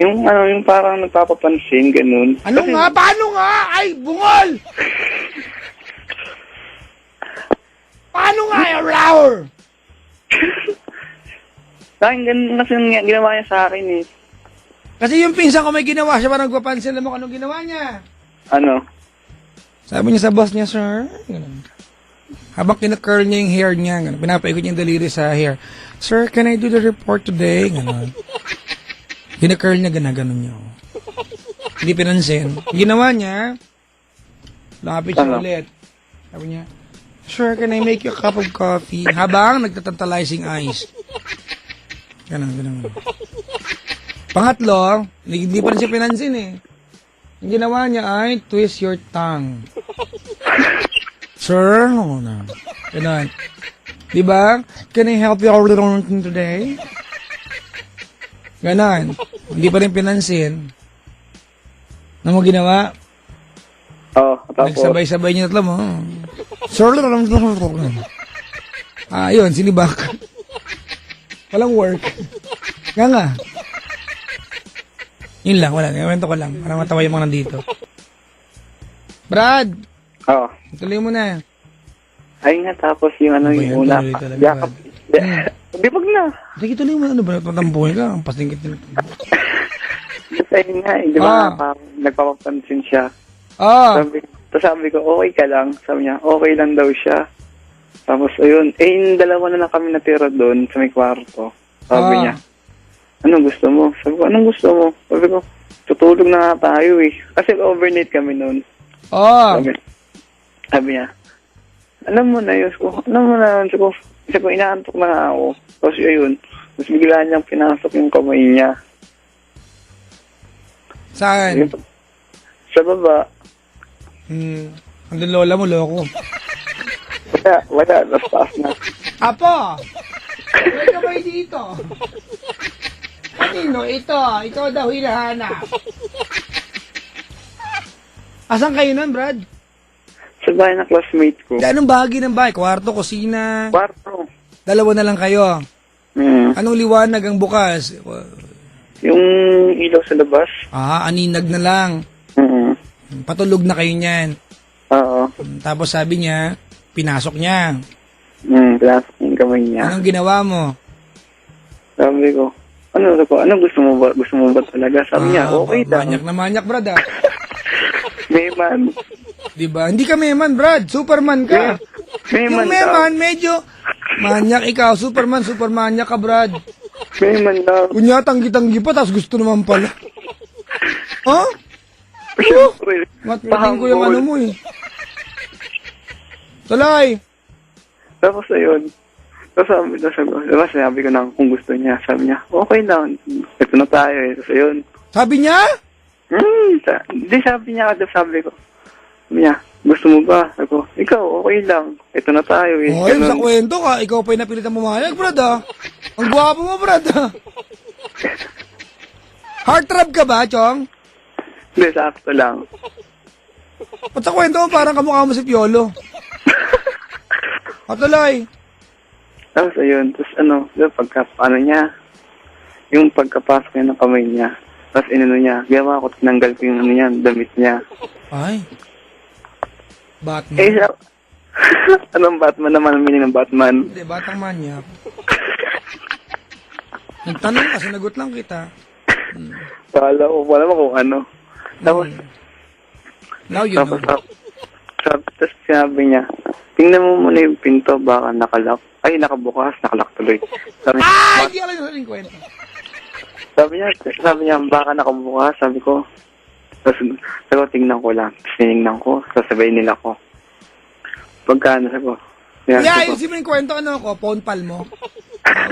Yung parang nagpapapansin, ganun. Paano nga? Ay, bungol! Paano nga yung flower? Sa akin, ganun kasi ginawa niya sa akin eh. Kasi yung pinsan ko may ginawa siya, parang nagpapansin mo kung anong ginawa niya. Ano? Sabi niya sa boss niya, sir, ganun. Habang kinakurl niya yung hair niya, ganun. Pinapaikot niya yung daliri sa hair. Sir, can I do the report today? Ganun. Kinakurl niya, ganun niya. Hindi pinansin. Ginawa niya, lapit siya ulit. Sabi niya, sir, can I make you a cup of coffee? Habang nagtatantalizing eyes. Ganun. Pangatlo, hindi pa rin siya pinansin eh. Ang ginawa niya ay, twist your tongue. Sir, ganun. Diba? Can I help you out with something today? Ganon. Hindi pa rin pinansin. Ano mo ginawa? Tapos. Nagsabay-sabay niya tatlo mo. Sir, yun, sinibak. Walang work. Nga. Yun lang, wala. Nagawento ko lang. Para matawa yung mga nandito. Brad! Tuloy mo na. Ay nga, tapos yung yung una. Yakap. Di wag na. Sige, tuloy mo. Ano ba? Tatambuhin ka. Ang pasingkit nila. Basta yun nga, di ba? Parang nagpapapansin siya. Ah. Sabi ko, okay ka lang. Sabi niya, okay lang daw siya. Tapos, ayun. Yung dalawa na lang kami natira doon sa may kwarto. Sabi Ah. niya, anong gusto mo? Sabi ko, anong gusto mo? Sabi ko, tutulog na nga tayo eh. Kasi overnight kami noon. Oh. Sabi niya, alam mo na yun. Alam mo na yun. Sabi ko, inaantok na nga ako. Tapos ayun. Tapos bigla niyang pinasok yung kamay niya. Saan? Sa baba. Andun lola mo, loko. Wala. Nastas na. Apo! May kamay dito. Kanino? Ito. Ikaw daw hinahanap. Asan kayo nun, Brad? Sa bahay ng classmate ko. Anong bahagi ng bahay? Kwarto, kusina? Kwarto. Dalawa na lang kayo. Anong liwanag ang bukas? Yung ilaw sa labas. Aninag na lang. Patulog na kayo niyan. Oo. Tapos sabi niya, pinasok niya. Pinasok yung kamay niya. Anong ginawa mo? Sabi ko, anong gusto mo ba? Gusto mo ba talaga? Sabi niya, okay lang. Manyak na manyak, Brad, ah. Meman. Diba? Hindi ka Meman, Brad. Superman ka. Meman Yung Meman, medyo manyak ikaw. Superman manyak ka, Brad. Meman lang. Kunya, tanggi-tanggi pa, tapos gusto naman pala. Oh? Siyempre. Matmating ko yung ano mo eh. Salay! Tapos ayun. Tapos sabi ko na kung gusto niya. Sabi niya, okay lang. Ito na tayo eh. Tapos ayun. Sabi niya? Hindi sabi niya kada sabi ko. Sabi niya, gusto mo ba? Sabi ko, ikaw, okay lang. Ito na tayo eh. Oh, sa kwento ka, ikaw pa yung napilitan pumayag, Brad, ah. Ang gwapo mo, Brad, ah. Heartthrob ka ba, Chong? Hindi, sakto lang. Ba't sa kwento mo parang kamukha mo si Piolo? Patuloy. Tapos ayun, paano niya, yung pagkapasok niya ng kamay niya, tapos inano niya, gawa ko, tinanggal ko yung ano niya, damit niya. Ay. Batman. Siya, anong Batman naman, ang meaning ng Batman? Hindi, batang manyak. Nagtanong ka, sinagot lang kita. Wala mo kung ano. Tapos, Now you tapos, know. tapos sinabi niya, tingnan mo muna yung pinto, baka nakalak. Ay, nakabukas, nakalak tuloy. Sabi, Hindi ka lang yung kwento. sabi niya, baka nakabukas, sabi ko. Tapos, tingnan ko lang. Tinignan ko, sasabayin nila ko. Pagkano, sabi ko. Ayusin mo yung kwento, phone pal mo.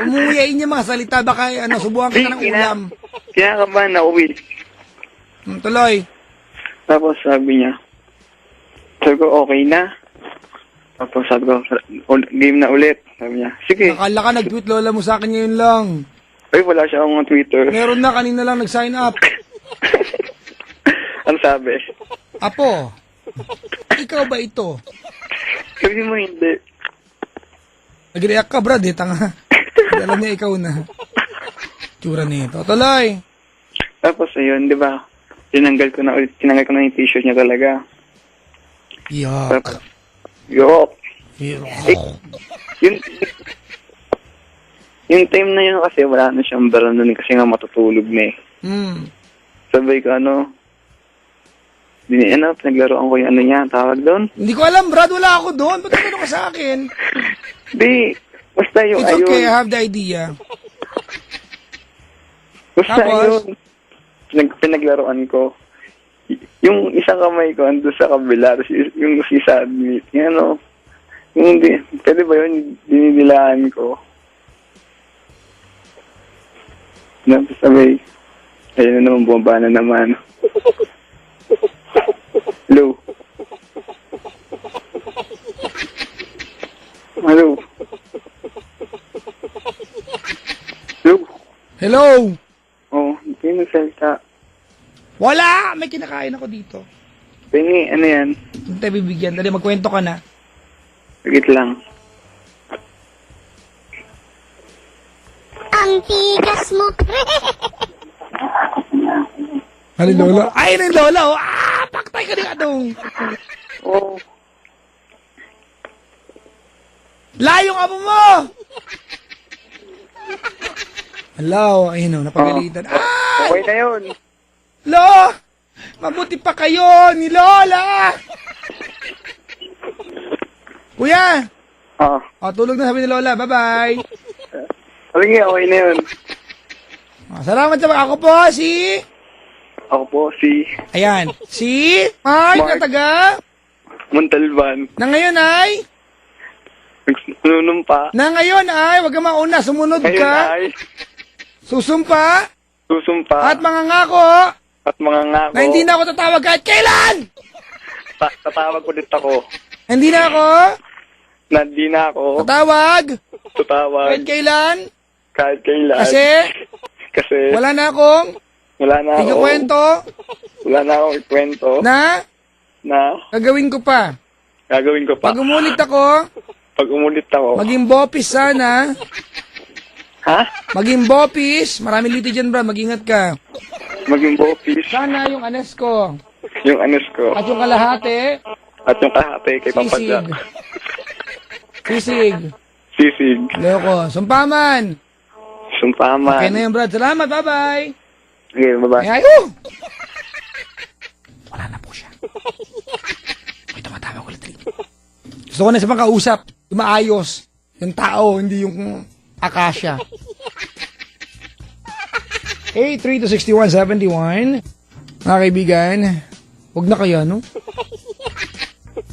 Umuyain niya mga salita, baka subukan ka ng ulam. Kinakabahan na uwi. Tuloy. Tapos sabi niya, sabi ko, okay na. Tapos sabi ko, game na ulit. Sabi niya, sige. Nakala ka nag-tweet lola mo sa akin ngayon lang. Ay, wala siya akong Twitter. Meron na, kanina lang nag-sign up. Ano sabi? Apo, ikaw ba ito? Sabi mo hindi. Nag-react ka, Brad, tanga. Alam niya ikaw na. Tsura nito. Tuloy. Tapos ayun, di ba? Tinanggal ko na yung t-shirt niya talaga. Yuck. Tapos, yok. Yung time na yun kasi wala na siyang baro nun kasi nga matutulog na eh. Sabay ko pinaglaruan ko yung niya, tawag doon. Hindi ko alam, Brad, wala ako doon. Ba't ano ka sa akin? Di, basta yung It's ayun. okay, I have the idea. Basta Tapos? yun. Pinaglaruan ko. Yung isang kamay ko ando sa kabila, yung isa admit. Yung pwede ba yun, dinidilaan ko. Sabay, ayun na naman, bumaba na naman. Hello? Hello? Hello? Hello? Oh, hindi mo salita. Wala! May kinakain ako dito. Pengi, ano yan? Hindi tayo bibigyan. Dali, magkwento ka na. Sagit lang. Ang tigas mo, pre! Ano, Lola? Ay, na yung Lola, oh! Paktay ka din atong! Oh, Layong amo mo! Hello, ayun, napagalitan. Ay! okay na yun. Lo! Mabuti pa kayo ni Lola! Kuya! O, tulog na sabi ni Lola. Bye-bye. Sige, okay na yun. Salamat sa ako po, si... Ako po, si Ayan. Si... Mark, Mark. na taga... Montalban. Na ngayon ay... Nagsunumpa. Na ngayon ay... Huwag ka mauna. Sumunod Ngayon ka. ay Susumpa. susumpa At mangangako. at mga ngako. Na hindi na ako tatawag kahit kailan. Tatawag ulit ako. Hindi na ako. Na di na ako Tatawag. tutawag Kahit kailan. kahit kailan. Kasi... Wala Wala na akong... Ikakwento. Wala na akong ikwento Na... na Gagawin ko pa. gagawin ko pa. Pag umulit ako... Pag umulit ako. Maging bopis sana. Ha? Maging bopis. Marami liti dyan, bro. Mag-ingat ka. Maging bopis. Sana yung anes ko. Yung anes ko. At yung kalahati. At yung kahati kay Papa Sisig. Jack. Sisig. Sisig. Loko. Sumpaman. Sumpaman. Okay na yun, Brad. Salamat. Bye-bye. Okay, bye-bye. Ay, wala na po siya. May tumatawag ulit rin. Gusto ko na sa mga kausap. Yung maayos. Yung tao, hindi yung akasya. 83-61-71. Mga kaibigan, huwag na kaya, no?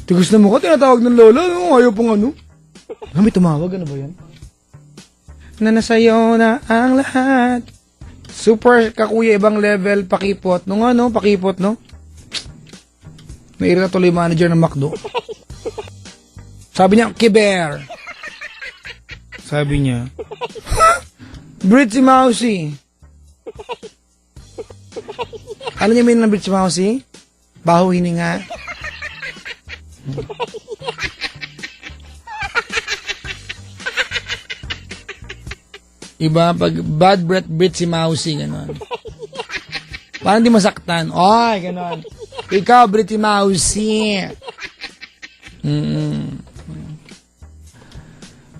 Tigus na mukha, tinatawag ng lola. No? Ayaw pong ano. May tumawag, ano ba yan? Na nasayo na ang lahat. Super kakuya, ibang level, pakipot. Nung ano, pakipot, no? Nairita tuloy manager ng McDo. Sabi niya, Kiber. Sabi niya, Britzy Mousy. Alam niyo meaning ng Britzy Mousy? Baho hininga. Iba, pag bad breath, Britzy Mousy, gano'n. Parang di masaktan. Oy, gano'n. Ikaw, Britzy Mousy.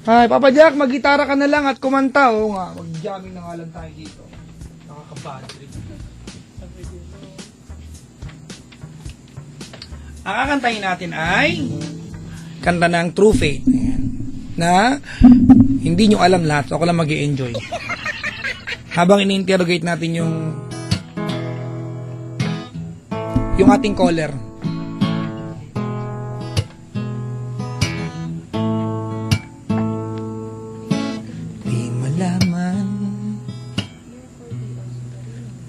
Ay, Papa Jack, mag-gitara ka na lang at kumanta. Oo nga, mag-jamming na nga lang tayo dito. Nakaka-bad trip. Ang kakantahin natin ay kanta ng True Faith. Ayan. Na hindi nyo alam lahat. So ako lang mag-i-enjoy. Habang ini-interrogate natin yung ating caller. Di malaman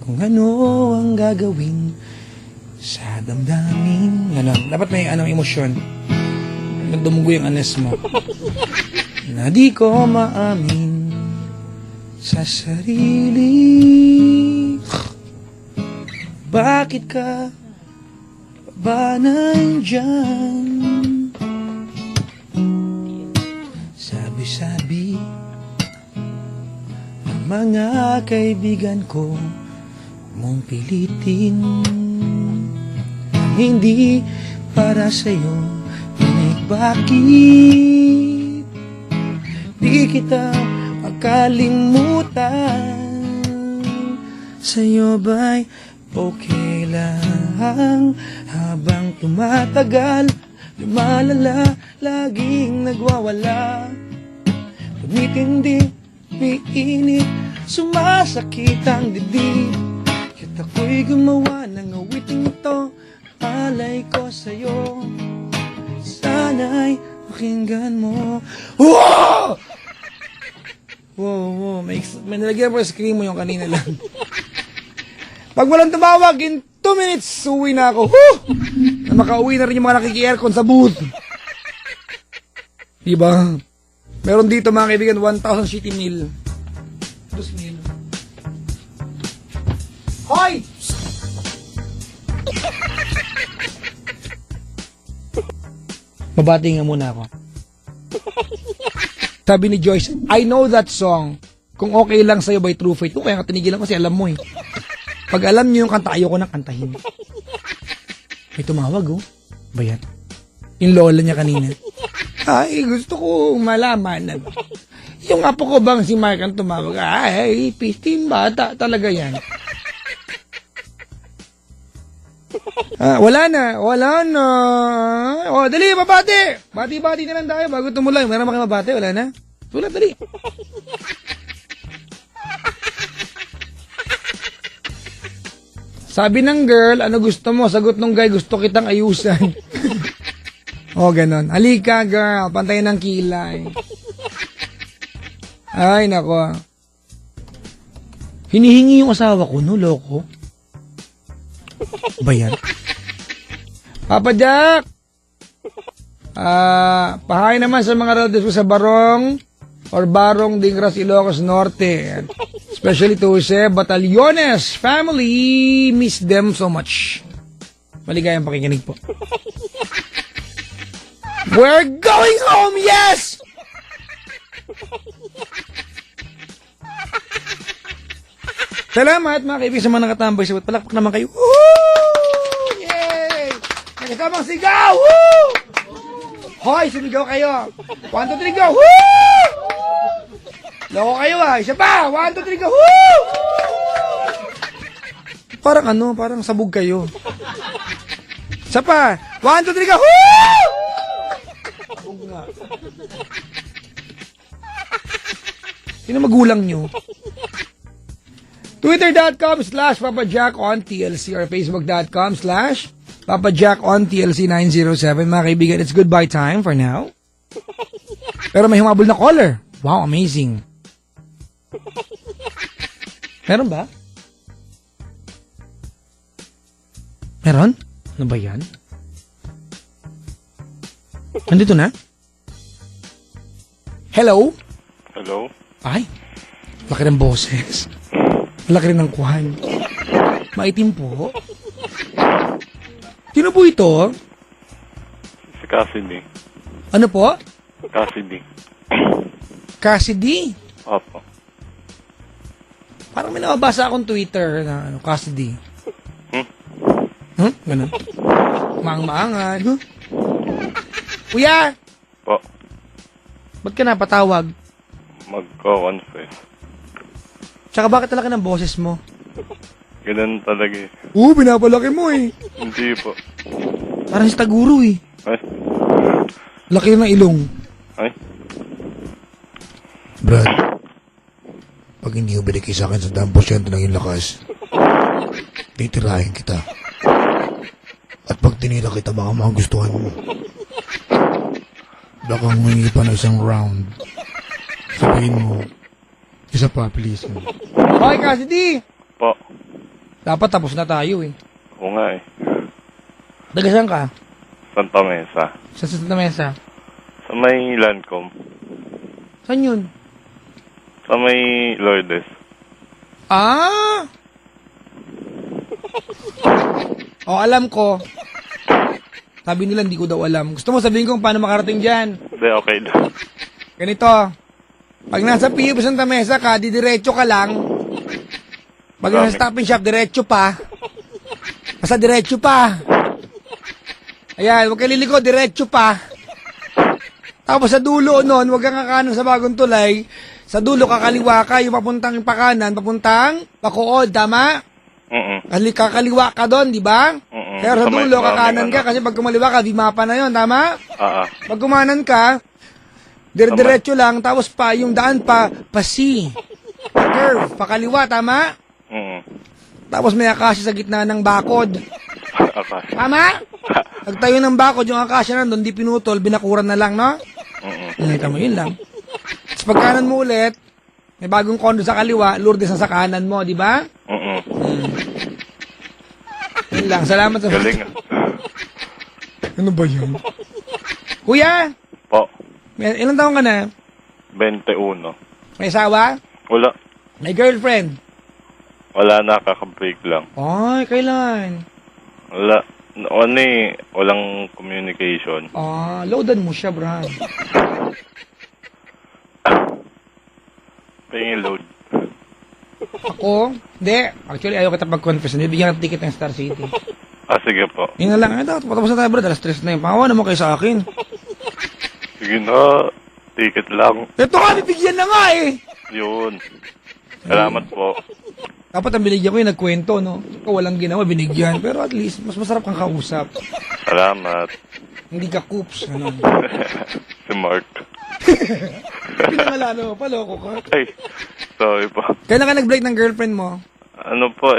kung ano ang gagawin sa damdamin. Ano, dapat may emosyon. Nagdumugo yung anes mo. Na di ko maamin sa sarili. Bakit ka ba nandyan? Sabi-sabi ang mga kaibigan ko mong pilitin ang hindi para sa'yo. Ngunit bakit di kita makalimutan? Sa'yo ba'y okay lang? Habang tumatagal, lumalala, laging nagwawala. Tumitindi, piinit, sumasakit ang dibdib. Kaya't ako'y gumawa ng awiting ito, alay ko sa'yo. Sana'y pakinggan mo. Wow! Wow, may nalagyan po sa screen mo yung kanina lang. Pag walang tumawag, in 2 minutes, uwi na ako. Woo! Na makauwi na rin yung mga nakiki-aircon sa booth. Diba? Meron dito mga kaibigan, 1,000 shitty meal. 2,000. Hoy! Mabati nga muna ako. Sabi ni Joyce, I know that song. Kung okay lang sa'yo by True Faith. Kaya nga tinigilan ko kasi alam mo eh. Pag alam niyo yung kanta, ayoko nang kantahin. May tumawag oh. Ba yan? Yung lola niya kanina. Ay, gusto ko malaman. Yung apo ko bang si Mark ang tumawag? Ay, 15 bata talaga yan. Wala na. O, dali, mabati. Bati-bati na lang tayo bago tumulay. Meron ba kayo mabati? Wala na. Sulat, dali. Sabi ng girl, ano gusto mo? Sagot ng guy, gusto kitang ayusan. O, ganon. Halika, girl. Pantayin ng kilay. Ay, nako. Hinihingi yung asawa ko, no, loko? Ba yan? Papa Jack! Pahay naman sa mga relatives ko sa Barong or Barong Dingras, Ilocos Norte. Especially to Jose Batallones family. Miss them so much. Maligayang pakikinig po. We're going home, yes! Salamat mga kaibigan sa mga nakatambay sa palakpak naman kayo. Woo! Yay! Nakasamang sigaw! Woo! Hoy, sumigaw kayo. 1, 2, 3, go! Woo! Loko kayo Isa pa! 1, 2, 3, go! Woo! Parang sabog kayo. Isa pa! 1, 2, 3, go! Woo! Sabog nga. Sino magulang nyo? Twitter.com/PapaJackOnTLC or Facebook.com/PapaJackOnTLC907. Mga kaibigan, it's goodbye time for now. Pero may humabol na caller. Wow, amazing. Meron ba? Meron? Ano ba yan? Nandito na? Hello? Hello? Ay, laki ng boses. Laki rin ng kuhan. Maitim po. Sino po ito? Si Cassidy. Ano po? Cassidy. Cassidy? Opo. Parang may nababasa akong Twitter na Cassidy. Ganun. Maang-maangan. Kuya! Po. Ba't ka napatawag? Magko-confess. Tsaka bakit talaki ng boses mo? Ganun talaga eh. Pinapalaki mo eh. Hindi po. Parang si Taguro eh. Ay? Laki ng ilong. Ay? Brad, pag hindi mo binigay sa akin sa 10% ng iyong lakas, titirahin kita. At pag tinira kita, baka magustuhan mo. Baka humingi pa ng isang round. Sabihin mo, isa pa, please. Hoy, Cassidy! Po. Dapat tapos na tayo eh. Oo nga eh. Taga saan ka? Santa Mesa. Sa Santa Mesa. Sa may Lancome. Saan yun? Sa may Lourdes. Ah! Alam ko. Sabi nila hindi ko daw alam. Gusto mo sabihin kung paano makarating dyan? Hindi, okay lang. Ganito. Pag nasa PUP Santa Mesa ka, diretso ka lang. Pag nasa Stop and Shop, diretso pa. Basta diretso pa. Ayan, huwag kayo liliko, diretso pa. Tapos sa dulo nun, huwag kang kakanan sa bagong tulay. Sa dulo, kakaliwa ka, yung papuntang pakanan, papuntang Bacood, tama? Kakaliwa ka doon, di ba? Pero sa dulo, kakanan ka, kasi pag kumaliwa ka, Vimapa na yon, tama? Pag kumanan ka, diretso lang, tapos pa, yung daan pa, pasi. Curve, pakaliwa, tama? Tapos may akasya sa gitna ng bakod. Tama? Nagtayo ng bakod, yung akasya nandun, di pinutol, binakuran na lang, no? Tama, yun lang. Tapos pag kanan mo ulit, may bagong kondo sa kaliwa, Lourdes na sa kanan mo, di ba? Yun lang, salamat sa... Galing ah. Ano ba yun? Kuya! Po. Ilang taon ka na? 21. May asawa? Wala. May girlfriend? Wala na, kaka-break lang. Ay, kailan? Wala. Ano eh, walang communication. Loadan mo siya, Brad. Pingin load. Ako? Hindi. Actually, ayaw kita mag-confess. Bibigyan ka ticket ng Star City. Sige po. Yun na lang. Patapos na tayo, Brad. Alas 3 na yun. Pangawa naman kayo sa akin. Sige na, ticket lang. Ito nga, bibigyan na nga eh. Yun. Salamat po. Dapat ang binigyan ko yung nagkwento, no? Ikaw walang ginawa, binigyan. Pero at least, mas masarap kang kausap. Salamat. Hindi ka coops, ano? Si Mark. Pinangalano, paloko ka. Ay, sorry po. Kailan ka nag-break ng girlfriend mo? Ano po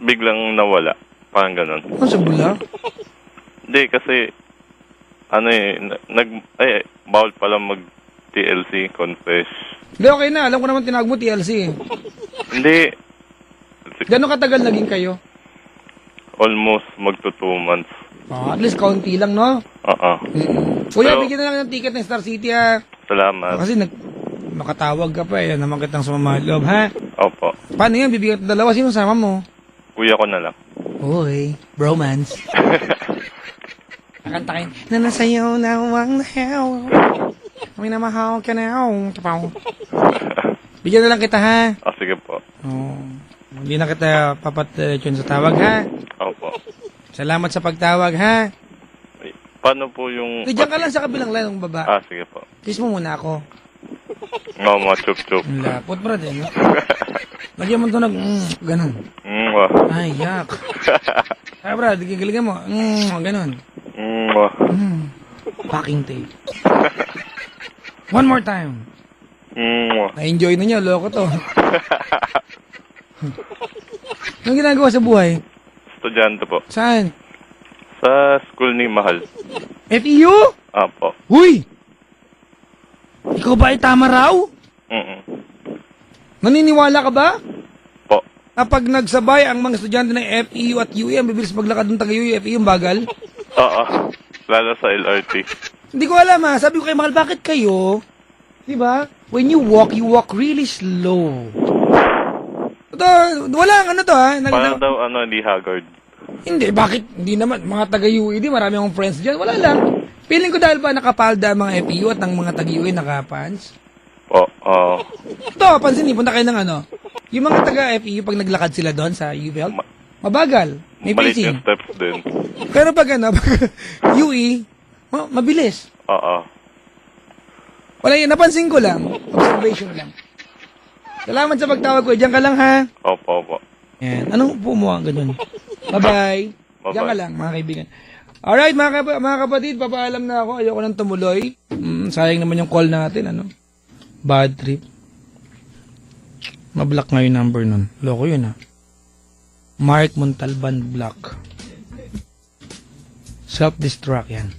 biglang nawala. Parang ganun. Ano sa bula? Hindi, kasi, bawal pala mag-TLC, confess. Hindi, okay na. Alam ko naman tinawag mo TLC. Hindi, Gano'ng katagal naging kayo? almost magto 2 months. At least kaunti lang, no? Oo. Kuya, Pero- bigyan na lang ng ticket ng Star City, ha? Salamat. Kasi makatawag ka pa, naman kitang sumamahalob, ha? Opo. Paano yan? Bibigyan ka dalawa. Sino sama mo? Kuya ko na lang. Uy, bromance. Kakantakin. Na nasayaw na wang na hell. Kami na mahal ka na. Kapaw. Bigyan na lang kita, ha? Sige po. Hindi na kita papatyon sa tawag, ha? Opo. Salamat sa pagtawag, ha? Paano po yung... Diyan ka lang sa kabilang line ng baba. Sige po. Kiss mo muna ako. Mga chup-chup. Ang lapot, brad, no? Lagyan mo ito ganun. Wah. Ay, yak. Ay, brad, gigilingan mo. Ganun. Wah. Packing tape. One more time. Wah. Na-enjoy na niyo, loko to. Anong ginagawa sa buhay? Estudyante po. Saan? Sa school ni Mahal. FEU? Apo. Huy! Ikaw ba ay tama raw? Naniniwala ka ba? Po. Na pag nagsabay ang mga estudyante ng FEU at UE, ang bibilis maglakad ng taga-UE, FEU, ang bagal? Oo. Lalo sa LRT. Hindi ko alam, ha. Sabi ko kay Mahal, bakit kayo? Diba? When you walk really slow. Ito, wala ang ano to, ha? Parang daw, hindi haggard. Hindi, bakit? Hindi naman. Mga taga-UE, marami akong friends dyan. Wala lang. Feeling ko dahil ba nakapalda ang mga FEU at ang mga taga-UE nakapants? Oo. Ito, pansinin, punta kayo ng ano. Yung mga taga-FEU, pag naglakad sila doon sa UPL, mabagal. May Maliit pacing. yung steps din. Pero pag ano, pag UE, mabilis. Oo. Wala yun, napansin ko lang. Observation lang. Salamat sa pagtawag ko. Diyan ka lang, ha? Opo. Yan. Anong upo mo ang ganun? Bye-bye. Diyan ka lang, mga kaibigan. Alright, mga kapatid, papaalam na ako. Ayoko nang tumuloy. Sayang naman yung call natin, ano? Bad trip. Ma-block nga yung number nun. Loko yun, ha? Mark Montalban block. Self-destruct yan.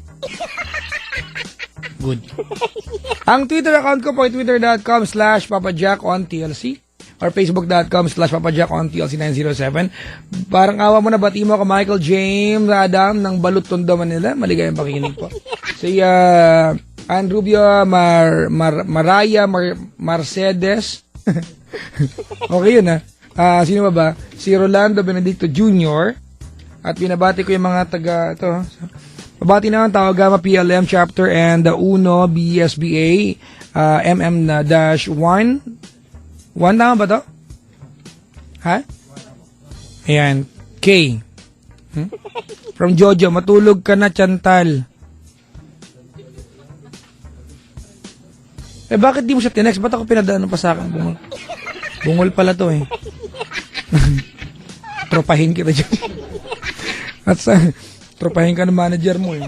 Good. Ang Twitter account ko po ay twitter.com/papajack_on_TLC or facebook.com/papajack_on_TLC907. Parang awa mo na, bati mo ako Michael James Adam ng Balut Tondo, Manila. Maligayang pakikinig po. Si Andrubio Maraya Mercedes. Okay yun, ha? Sino ba? Si Rolando Benedicto Jr. At binabati ko yung mga taga ito. Babati na ang Tawagama PLM chapter and the UNO BSBA MM-1. 1 tama ba to? Ha? Ayan. K. From Jojo, matulog ka na, Chantal. Bakit di mo siya tinext? Ba't ako pinadaan pa sa akin? Bungol pala to, eh. Tropahin kita dyan. At tropahin ka ng manager mo, eh.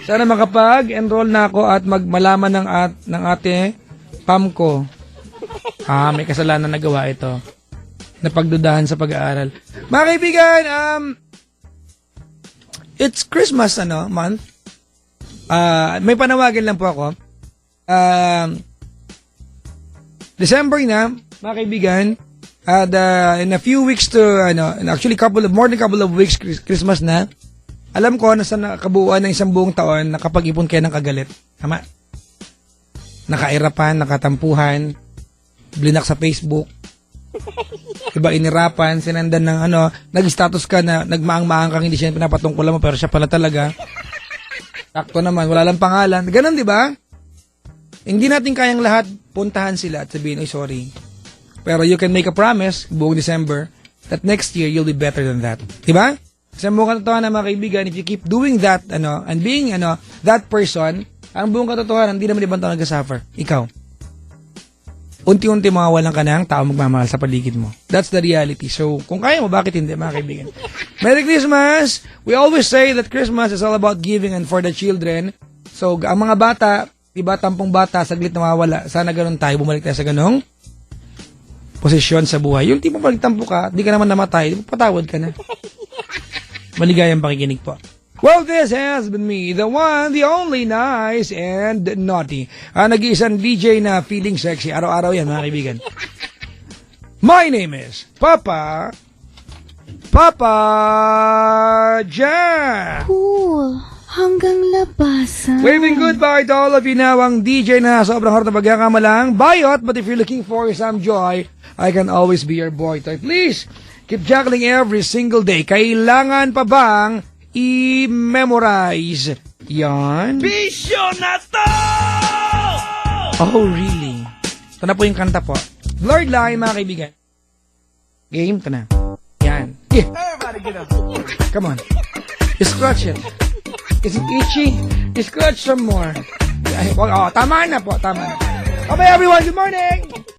Sana makapag-enroll na ako at malaman ng ate Pam ko. May kasalanan na gawa ito. Napagdudahan sa pag-aaral. Mga kaibigan, it's Christmas, month. May panawagan lang po ako. December na, mga kaibigan. In a few weeks to, actually more than couple of weeks, Christmas na. Alam ko, nasa nakabuuan ng isang buong taon, nakapag-ipon kayo ng kagalit. Tama? Nakairapan, nakatampuhan, blinak sa Facebook, iba inirapan, sinandan ng nag-status ka na nagmaang-maang kang hindi siya pinapatungkulan mo, pero siya pala talaga. Sakto naman, wala lang pangalan. Ganun, di ba? Hindi natin kayang lahat puntahan sila at sabihin, sorry. Pero you can make a promise, buong December, that next year, you'll be better than that. Di ba? Kasi ang buong katotohanan, mga kaibigan, if you keep doing that, and being, that person, ang buong katotohanan, hindi naman ibang tao nag-suffer. Ikaw. unti-unti mawawalan ka ng tao magmamahal sa paligid mo. That's the reality. So, kung kaya mo, bakit hindi, mga kaibigan? Merry Christmas! We always say that Christmas is all about giving and for the children. So, ang mga bata, diba, tampong bata, saglit nawawala. Sana ganun tayo, bumalik tayo sa ganung posisyon sa buhay. Yung tipo pag tampo ka, di ka naman namatay, patawad ka na. Maligayang pakikinig po. Well, this has been me, the one, the only, nice and naughty. Nag-iisang DJ na feeling sexy. Araw-araw yan, mga kaibigan. My name is Papa Jan. Cool. Hanggang labasan. Waving goodbye to all of you now, ang DJ na sobrang harap na pagkakamalang. Bayot, but if you're looking for some joy, I can always be your boy toy. Please, keep juggling every single day. Kailangan pa bang i-memorize yan? Bisyo na to! Oh, really? Ito na po yung kanta po. Blurred line, mga kaibigan. Game, ito na. Yan. Yeah. Everybody get up. Come on. Scratch it. Is it itchy? Scratch some more. Oh, tama na po, tama na. Okay, everyone, good morning!